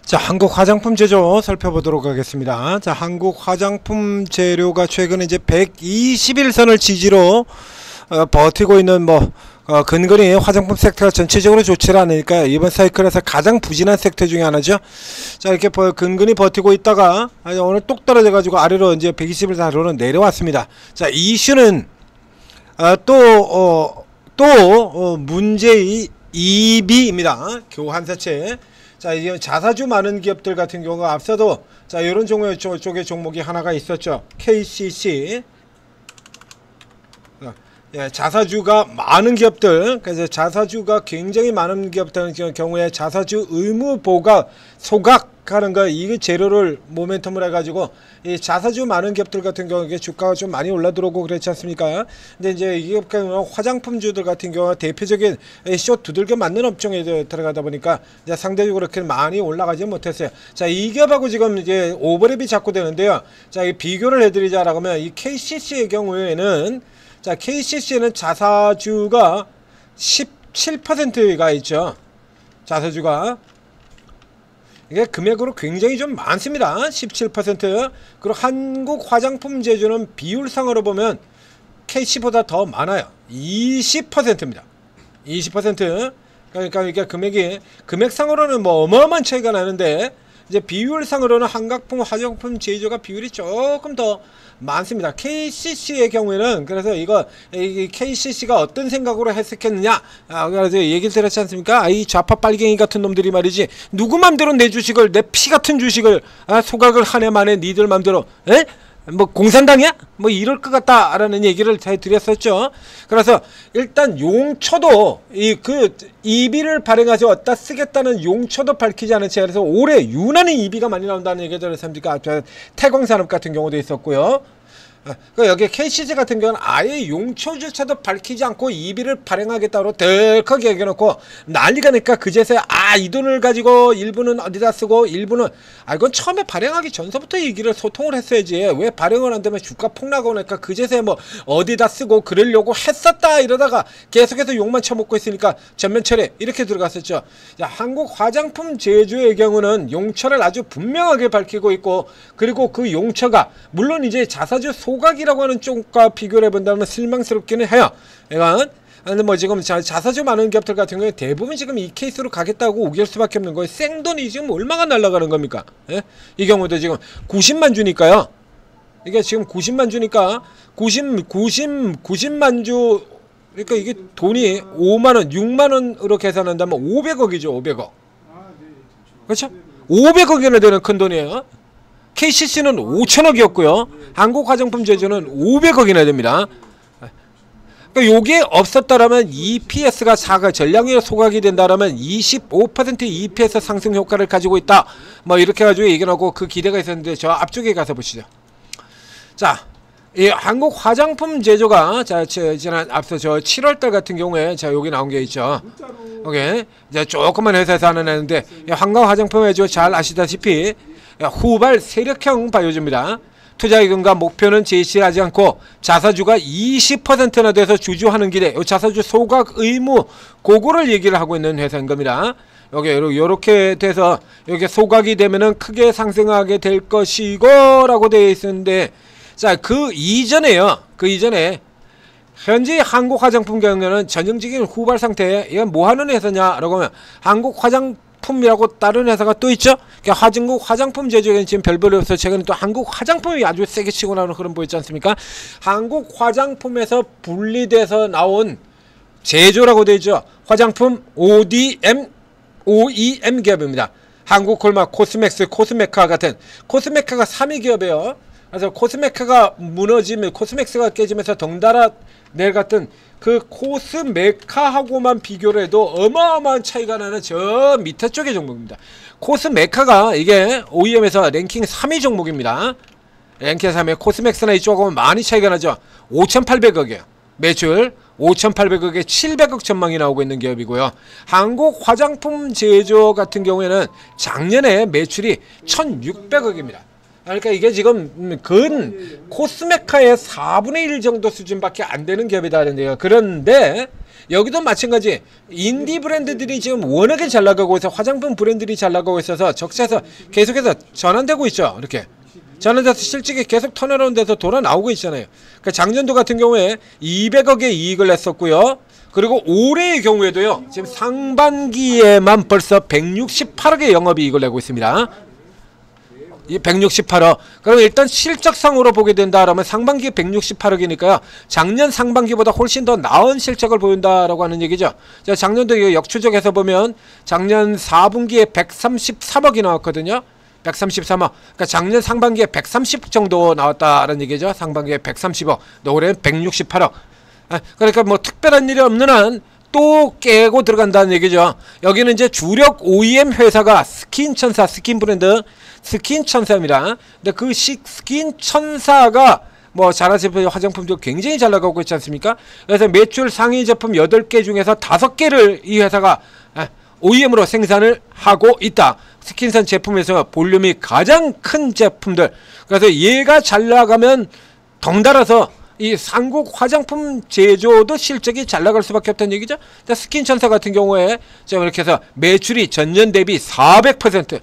자, 한국 화장품 제조 살펴보도록 하겠습니다. 자, 한국 화장품 재료가 최근에 이제 121선을 지지로 버티고 있는 근근히 화장품 섹터가 전체적으로 좋지 않으니까 이번 사이클에서 가장 부진한 sek터 중에 하나죠. 자, 이렇게 근근히 버티고 있다가 오늘 똑 떨어져 가지고 아래로 이제 121선으로 내려왔습니다. 자, 이슈는 문제의 EB입니다. 교환사채. 자, 이제 자사주 많은 기업들 같은 경우가 앞서도 자, 이런 종류의 쪽의 종목이 하나가 있었죠. KCC. 예, 자사주가 많은 기업들, 그래서 자사주가 굉장히 많은 기업들 경우에 자사주 의무 보각 소각하는 거, 이게 재료를 모멘텀을 해가지고 이 자사주 많은 기업들 같은 경우에 주가가 좀 많이 올라 들어오고 그렇지 않습니까? 근데 이제 이 화장품주들 같은 경우 대표적인 숏 두들겨 맞는 업종에 들어가다 보니까 이제 상대적으로 그렇게 많이 올라가지 못했어요. 자, 이 기업하고 지금 이제 오버랩이 자꾸 되는데요. 자, 이 비교를 해드리자라고 하면 이 KCC의 경우에는 자, KCC는 자사주가 17%가 있죠. 자사주가 이게 금액으로 굉장히 좀 많습니다. 17%. 그리고 한국 화장품 제조는 비율상으로 보면 KC보다 더 많아요. 20%입니다. 20%. 그러니까 이게 금액상으로는 어마어마한 차이가 나는데 이제 비율상으로는 한국품 화장품 제조가 비율이 조금 더 많습니다. KCC의 경우에는 그래서 이 KCC가 어떤 생각으로 해석했느냐, 그래서 얘기를 들었지 않습니까? 이 좌파 빨갱이 같은 놈들이 말이지, 누구 맘대로 내 주식을, 내 피 같은 주식을 소각을 한 해 만에 니들 맘대로, 에? 공산당이야? 이럴 것 같다라는 얘기를 잘 드렸었죠. 그래서 일단 용처도 EB를 발행하지 어디다 쓰겠다는 용처도 밝히지 않은 채, 그래서 올해 유난히 EB가 많이 나온다는 얘기를 들었습니까? 태광산업 같은 경우도 있었고요. 여기 KCC 같은 경우는 아예 용처조차도 밝히지 않고 EB를 발행하겠다고 덜컥 얘기해놓고 난리가 나니까 그제서야 이 돈을 가지고 일부는 어디다 쓰고 일부는 이건 처음에 발행하기 전서부터 얘기를 소통을 했어야지, 왜 발행을 안 되면 주가 폭락하고 나니까 그제서야 어디다 쓰고 그러려고 했었다 이러다가 계속해서 욕만 처먹고 있으니까 전면 철회 이렇게 들어갔었죠. 자, 한국 화장품 제조의 경우는 용처를 아주 분명하게 밝히고 있고, 그리고 그 용처가 물론 이제 자사주 소각이라고 하는 쪽과 비교를 해본다면 실망스럽기는 해요. 근데 지금 자사주 많은 기업들 같은 경우에 대부분 지금 이 케이스로 가겠다고 우길 수밖에 없는 거예요. 생돈이 지금 얼마가 날아가는 겁니까? 예? 이 경우도 지금 90만 주니까요. 이게 지금 90만 주니까 90만 주, 그러니까 이게 돈이 5만원, 6만원으로 계산한다면 500억이죠. 500억. 그렇죠? 500억이나 되는 큰 돈이에요. KCC는 5천억이었고요. 한국 화장품 제조는 500억이나 됩니다. 그러니까 요게 없었다라면 EPS가 전량이 소각이 된다라면 25% EPS 상승 효과를 가지고 있다. 이렇게 가지고 얘기하고 그 기대가 있었는데 저 앞쪽에 가서 보시죠. 자, 이 한국 화장품 제조가 지난 앞서 저 7월달 같은 경우에 여기 나온 게 있죠. 오케이. 이제 조그만 회사에서 하는 애인데 한국 화장품 제조 잘 아시다시피 후발 세력형 바이오주입니다. 투자기금과 목표는 제시하지 않고 자사주가 20%나 돼서 주주하는 길에 자사주 소각 의무 그거를 얘기를 하고 있는 회사인 겁니다. 여기 요렇게 돼서 여기 소각이 되면은 크게 상승하게 될 것이고 라고 되어 있었는데, 자, 그 이전에 현재 한국 화장품 경우에는 전형적인 후발 상태에 이건 뭐 하는 회사냐라고 하면 한국 화장품이라고 다른 회사가 또 있죠. 한국 화장품 제조에는 지금 별볼이 없어. 최근에 또 한국 화장품이 아주 세게 치고 나오는 흐름 보이지 않습니까? 한국 화장품에서 분리돼서 나온 제조라고 되어 있죠. 화장품 OEM 기업입니다. 한국 콜마, 코스맥스, 코스메카 같은, 코스메카가 3위 기업이에요. 그래서 코스메카가 무너지면 코스맥스가 깨지면서 덩달아 내려갔던 그 코스메카하고만 비교를 해도 어마어마한 차이가 나는 저 밑에 쪽의 종목입니다. 코스메카가 이게 OEM에서 랭킹 3위 종목입니다. 랭킹 3위. 코스맥스나 이쪽하고는 많이 차이가 나죠. 5,800억이에요. 매출 5,800억에 700억 전망이 나오고 있는 기업이고요. 한국 화장품 제조 같은 경우에는 작년에 매출이 1,600억입니다. 그러니까 이게 지금 근 코스메카의 4분의 1 정도 수준밖에 안 되는 기업이다는 얘기가. 그런데 여기도 마찬가지 인디 브랜드들이 지금 워낙에 잘 나가고 있어. 화장품 브랜드들이 잘 나가고 있어서 적자에서 계속해서 전환되고 있죠. 이렇게 전환돼서 실적이 계속 턴어라운드돼서 돌아 나오고 있잖아요. 그러니까 작년도 같은 경우에 200억의 이익을 냈었고요. 그리고 올해의 경우에도요, 지금 상반기에만 벌써 168억의 영업이익을 내고 있습니다. 이 168억. 그럼 일단 실적상으로 보게 된다라면 상반기 168억이니까요. 작년 상반기보다 훨씬 더 나은 실적을 보인다라고 하는 얘기죠. 자, 작년도 이거 역추적해서 보면 작년 4분기에 133억이 나왔거든요. 133억. 그러니까 작년 상반기에 130 정도 나왔다라는 얘기죠. 상반기에 130억. 올해는 168억. 그러니까 뭐 특별한 일이 없는 한 또 깨고 들어간다는 얘기죠. 여기는 이제 주력 OEM 회사가 스킨천사, 스킨 브랜드 스킨천사입니다. 근데 그 스킨천사가 뭐 잘하시는 화장품도 굉장히 잘 나가고 있지 않습니까? 그래서 매출 상위 제품 8개 중에서 5개를 이 회사가 OEM으로 생산을 하고 있다. 스킨선 제품에서 볼륨이 가장 큰 제품들. 그래서 얘가 잘 나가면 덩달아서 이 한국 화장품 제조도 실적이 잘 나갈 수밖에 없다는 얘기죠. 스킨천사 같은 경우에 지금 이렇게 해서 매출이 전년 대비 400%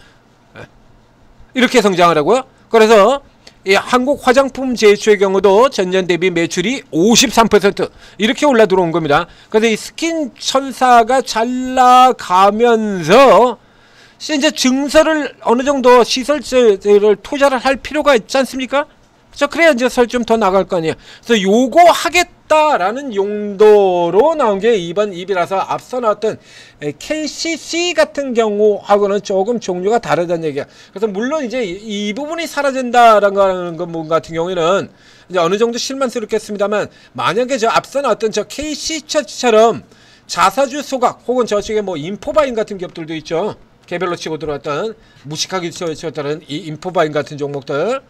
이렇게 성장을 하고요. 그래서 이 한국 화장품 제조의 경우도 전년 대비 매출이 53% 이렇게 올라 들어온 겁니다. 그래서 이 스킨천사가 잘 나가면서 이제 증설을 어느 정도 시설재를 투자를 할 필요가 있지 않습니까? 그래야 이제 설 좀 더 나갈 거 아니에요. 그래서 요거 하겠다라는 용도로 나온 게 이번 입이라서 앞서 나왔던 KCC 같은 경우하고는 조금 종류가 다르다는 얘기야. 그래서 물론 이제 이 부분이 사라진다라는 것 같은 경우에는 이제 어느 정도 실망스럽겠습니다만, 만약에 저 앞서 나왔던 저 KC처럼 자사주 소각 혹은 저쪽에 뭐 인포바인 같은 기업들도 있죠. 개별로 치고 들어왔던 무식하게 치었다는 이 인포바인 같은 종목들,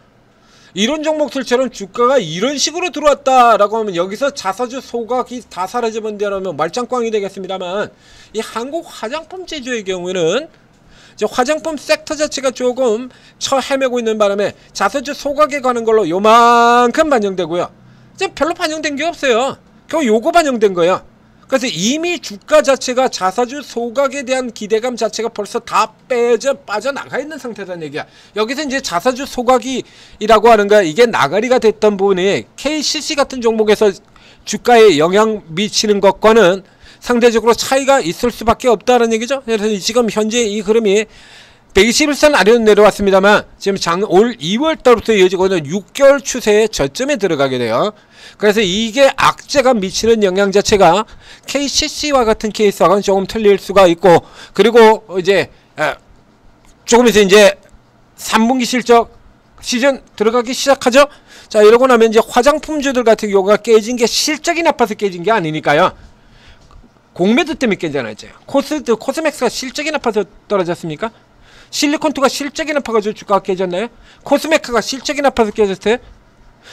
이런 종목들처럼 주가가 이런 식으로 들어왔다라고 하면 여기서 자사주 소각이 다 사라지면 되라면 말짱꽝이 되겠습니다만, 이 한국 화장품 제조의 경우에는 이제 화장품 섹터 자체가 조금 헤매고 있는 바람에 자사주 소각에 관한 걸로 요만큼 반영되고요. 이제 별로 반영된 게 없어요. 겨우 요거 반영된 거예요. 그래서 이미 주가 자체가 자사주 소각에 대한 기대감 자체가 벌써 다 빠져나가 있는 상태라는 얘기야. 여기서 이제 자사주 소각이라고 하는 거, 이게 나가리가 됐던 부분이 KCC 같은 종목에서 주가에 영향 미치는 것과는 상대적으로 차이가 있을 수밖에 없다는 얘기죠. 그래서 지금 현재 이 흐름이 121선 아래로 내려왔습니다만 지금 올 2월 달부터 이어지고 있는 6개월 추세의 저점에 들어가게 돼요. 그래서 이게 악재가 미치는 영향 자체가 KCC와 같은 케이스와는 조금 틀릴 수가 있고, 그리고 이제 조금 있어 이제 3분기 실적 시즌 들어가기 시작하죠. 자, 이러고 나면 이제 화장품주들 같은 경우가 깨진 게 실적이 나빠서 깨진 게 아니니까요. 공매도 때문에 깨잖아요. 코스맥스가 실적이 나빠서 떨어졌습니까? 실리콘투가 실적이 나빠가지고 주가가 깨졌나요? 코스메카가 실적이 나빠서 깨졌어요?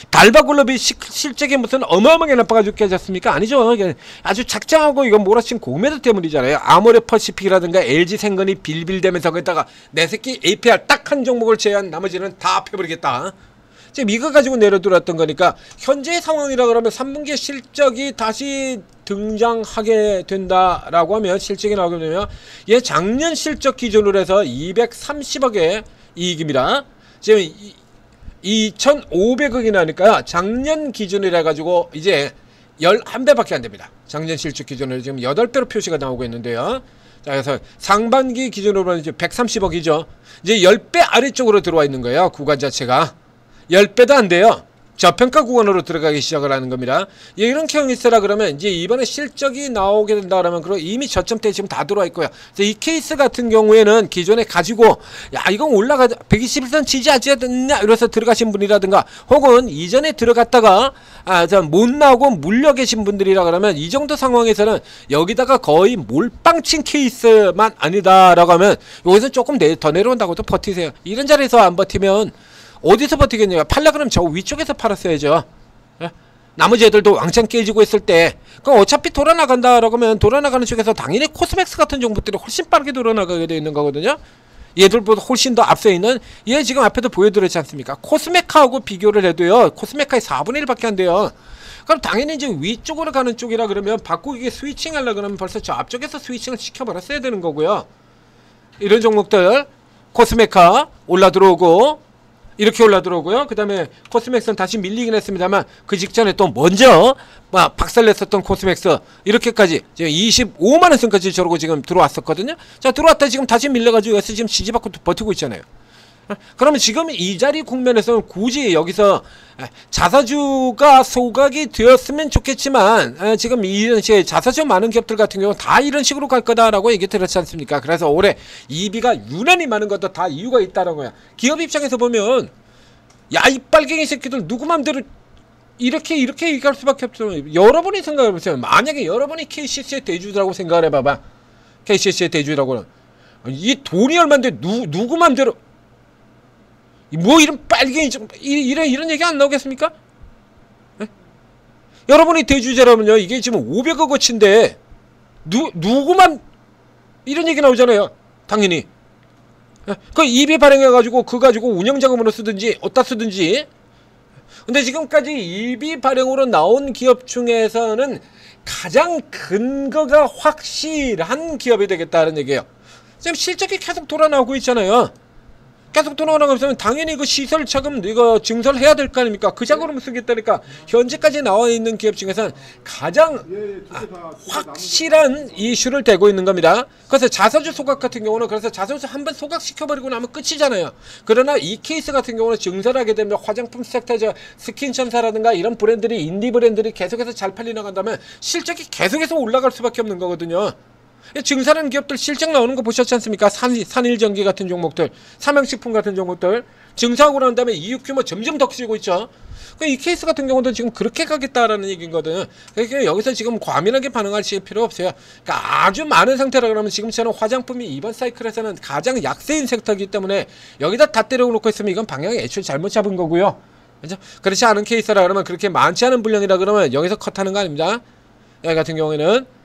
달바글럽이 실적이 무슨 어마어마하게 나빠가지고 깨졌습니까? 아니죠. 아주 작정하고 이건 몰아친 공매도 때문이잖아요. 아모레퍼시픽이라든가 LG생건이 빌빌대면서 거기다가 내 새끼 APR 딱 한 종목을 제외한 나머지는 다 펴버리겠다. 지금 이거 가지고 내려들었던 거니까, 현재 상황이라 그러면 3분기 실적이 다시 등장하게 된다라고 하면, 실적이 나오게 되면 얘 작년 실적 기준으로 해서 230억의 이익입니다. 지금 2,500억이 나니까요. 작년 기준이라 해가지고 이제 11배밖에 안 됩니다. 작년 실적 기준으로 지금 8배로 표시가 나오고 있는데요. 자, 그래서 상반기 기준으로는 이제 130억이죠. 이제 10배 아래쪽으로 들어와 있는 거예요. 구간 자체가. 10배도 안 돼요. 저평가 구간으로 들어가기 시작을 하는 겁니다. 이런 케이스라 그러면 이제 이번에 실적이 나오게 된다 그러면 그리고 이미 저점대에 지금 다 들어와 있고요. 그래서 이 케이스 같은 경우에는 기존에 가지고 야 이건 올라가자 121선 지지하지 않냐 이래서 들어가신 분이라든가, 혹은 이전에 들어갔다가 못 나오고 물려 계신 분들이라 그러면, 이 정도 상황에서는 여기다가 거의 몰빵친 케이스만 아니다라고 하면 여기서 조금 더 내려온다고도 버티세요. 이런 자리에서 안 버티면 어디서 버티겠냐고. 팔라 그러면 저 위쪽에서 팔았어야죠. 예? 나머지 애들도 왕창 깨지고 있을 때, 그럼 어차피 돌아나간다라고 하면 돌아나가는 쪽에서 당연히 코스맥스 같은 종목들이 훨씬 빠르게 돌아나가게 되어 있는 거거든요. 얘들보다 훨씬 더 앞서 있는 얘 지금 앞에도 보여드렸지 않습니까? 코스메카하고 비교를 해도요. 코스메카의 4분의 1밖에 안 돼요. 그럼 당연히 이제 위쪽으로 가는 쪽이라 그러면 바꾸기 스위칭 하려고 그러면 벌써 저 앞쪽에서 스위칭을 시켜버렸어야 되는 거고요. 이런 종목들 코스메카 올라 들어오고 이렇게 올라 들어오고요. 그 다음에 코스맥스는 다시 밀리긴 했습니다만 그 직전에 또 먼저 박살냈었던 코스맥스 이렇게까지 25만원 선까지 저러고 지금 들어왔었거든요. 자, 들어왔다 지금 다시 밀려가지고 여기서 지금 지지받고 버티고 있잖아요. 그러면 지금 이 자리 국면에서는 굳이 여기서 자사주가 소각이 되었으면 좋겠지만 지금 이런 식의 자사주 많은 기업들 같은 경우는 다 이런 식으로 갈 거다라고 얘기 드렸지 않습니까? 그래서 올해 EB가 유난히 많은 것도 다 이유가 있다는 거야. 기업 입장에서 보면 야, 이 빨갱이 새끼들 누구 맘대로 이렇게 얘기할 수밖에 없죠. 여러분이 생각해 보세요. 만약에 여러분이 KCC의 대주라고 생각을 해봐봐. KCC의 대주라고는 이 돈이 얼마인데 누구 맘대로 뭐 이런 빨갱이 좀 이런 얘기 안 나오겠습니까? 에? 여러분이 대주자라면요 이게 지금 500억 어치인데 누구만 이런 얘기 나오잖아요. 당연히 그 EB 발행해가지고 그거 가지고 운영자금으로 쓰든지 어디다 쓰든지. 근데 지금까지 EB 발행으로 나온 기업 중에서는 가장 근거가 확실한 기업이 되겠다는 얘기예요. 지금 실적이 계속 돌아나오고 있잖아요. 계속 돌아나가면 당연히 그 시설 자금 이거 증설해야 될 거 아닙니까? 그 자금으로 쓰겠다니까 현재까지 나와 있는 기업 중에서는 가장 확실한 이슈를 대고 있는 겁니다. 그래서 자사주 소각 같은 경우는 그래서 자사주 한번 소각시켜버리고 나면 끝이잖아요. 그러나 이 케이스 같은 경우는 증설하게 되면 화장품 섹터 스킨천사라든가 이런 브랜드들이 인디 브랜드들이 계속해서 잘 팔려나간다면 실적이 계속해서 올라갈 수밖에 없는 거거든요. 증설하는 기업들 실적 나오는 거 보셨지 않습니까? 산일전기 같은 종목들, 삼양식품 같은 종목들 증설하고 난 다음에 이익 규모 점점 더 커지고 있죠. 이 케이스 같은 경우도 지금 그렇게 가겠다라는 얘기거든. 그러니까 여기서 지금 과민하게 반응하실 필요 없어요. 그러니까 아주 많은 상태라 그러면 지금처럼 화장품이 이번 사이클에서는 가장 약세인 섹터이기 때문에 여기다 다 때려놓고 있으면 이건 방향이 애초에 잘못 잡은 거고요. 그렇죠? 그렇지 않은 케이스라 그러면 그렇게 많지 않은 분량이라 그러면 여기서 컷하는 거 아닙니다. 여기 같은 경우에는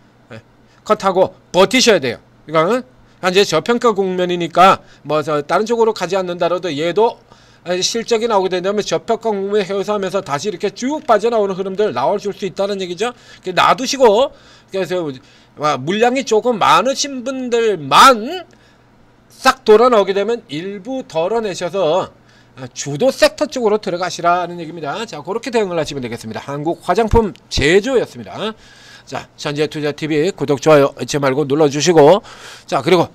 컷하고 버티셔야 돼요. 이거는 현재 저평가 국면이니까 뭐 다른 쪽으로 가지 않는다라도 얘도 실적이 나오게 된다면 저평가 국면에 해소하면서 다시 이렇게 쭉 빠져나오는 흐름들 나와줄 수 있다는 얘기죠. 놔두시고 그래서 물량이 조금 많으신 분들만 싹 돌아 나오게 되면 일부 덜어내셔서 주도 섹터 쪽으로 들어가시라는 얘기입니다. 자, 그렇게 대응을 하시면 되겠습니다. 한국 화장품 제조였습니다. 자, 선지의투자TV 구독, 좋아요 잊지 말고 눌러주시고, 자, 그리고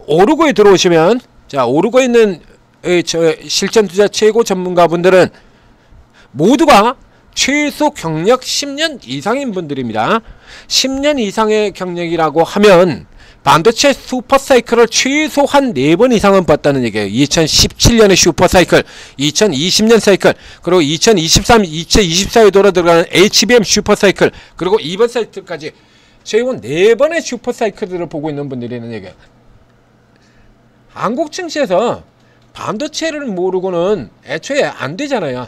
오르고에 들어오시면, 자, 오르고 있는 실전투자 최고 전문가분들은 모두가 최소 경력 10년 이상인 분들입니다. 10년 이상의 경력이라고 하면 반도체 슈퍼사이클을 최소 한 4번 이상은 봤다는 얘기예요. 2017년의 슈퍼사이클, 2020년 사이클, 그리고 2023, 2024에 돌아 들어가는 HBM 슈퍼사이클, 그리고 이번 사이클까지 최소 4번의 슈퍼사이클들을 보고 있는 분들이라는 얘기예요. 한국 증시에서 반도체를 모르고는 애초에 안 되잖아요.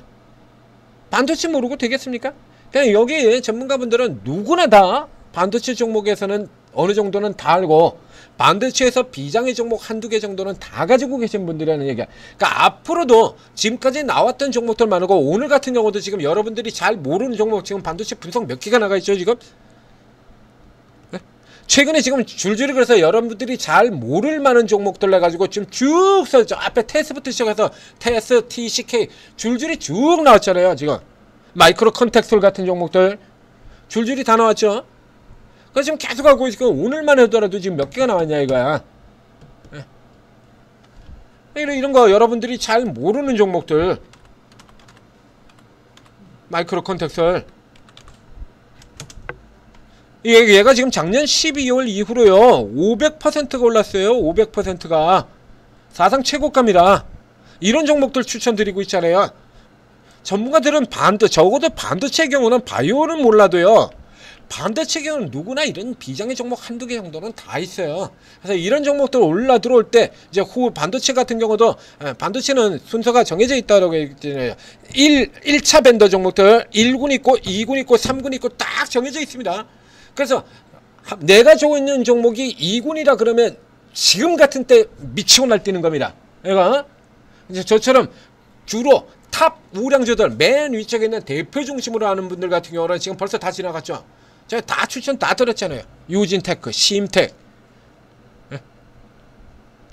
반도체 모르고 되겠습니까? 그냥 여기 전문가분들은 누구나 다 반도체 종목에서는 어느 정도는 다 알고 반도체에서 비장의 종목 한두 개 정도는 다 가지고 계신 분들이라는 얘기야. 그러니까 앞으로도 지금까지 나왔던 종목들 많고 오늘 같은 경우도 지금 여러분들이 잘 모르는 종목 지금 반도체 분석 몇 개가 나가 있죠 지금? 네? 최근에 지금 줄줄이 그래서 여러분들이 잘 모를 만한 종목들 해가지고 지금 쭉 저 앞에 테스부터 시작해서 테스, TCK 줄줄이 쭉 나왔잖아요 지금. 마이크로 컨텍솔 같은 종목들 줄줄이 다 나왔죠. 그래서 지금 계속 하고 있고 오늘만 하더라도 지금 몇 개가 나왔냐 이거야. 이런 거 여러분들이 잘 모르는 종목들 마이크로 컨텍솔 얘가 지금 작년 12월 이후로요 500%가 올랐어요. 500%가 사상 최고가입니다. 이런 종목들 추천드리고 있잖아요. 전문가들은 적어도 반도체 경우는 바이오는 몰라도요 반도체 경우는 누구나 이런 비장의 종목 한두 개 정도는 다 있어요. 그래서 이런 종목들 올라 들어올 때 이제 후 반도체 같은 경우도 반도체는 순서가 정해져 있다고 얘기했잖아요. 1차 벤더 종목들 1군 있고 2군 있고 3군 있고 딱 정해져 있습니다. 그래서 내가 좋고 있는 종목이 2군이라 그러면 지금 같은 때 미치고 날뛰는 겁니다. 얘가 이제 저처럼 주로 탑 우량주들 맨 위쪽에 있는 대표 중심으로 하는 분들 같은 경우는 지금 벌써 다 지나갔죠. 제가 다 추천 다 드렸잖아요. 유진테크, 심텍,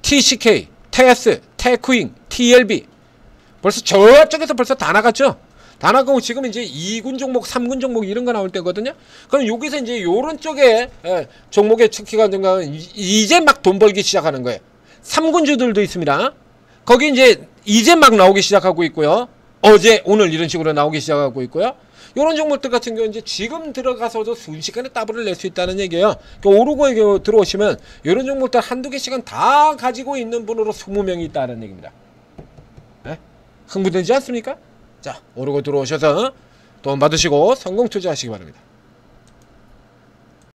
TCK, 테스, 테크잉, TLB 벌써 저쪽에서 벌써 다 나갔죠. 다 나가고 지금 이제 2군 종목, 3군 종목 이런 거 나올 때거든요. 그럼 여기서 이제 요런 쪽에 종목의 특기가 된가 이제 막 돈 벌기 시작하는 거예요. 3군주들도 있습니다. 거기 이제 막 나오기 시작하고 있고요. 어제, 오늘 이런 식으로 나오기 시작하고 있고요. 요런 종목들 같은 경우는 이제 지금 들어가서도 순식간에 더블을 낼 수 있다는 얘기예요. 그러니까 오르고에 들어오시면 요런 종목들 한두 개씩은 다 가지고 있는 분으로 20명이 있다는 얘기입니다. 네? 흥분되지 않습니까? 자, 오르고 들어오셔서 돈 받으시고 성공 투자하시기 바랍니다.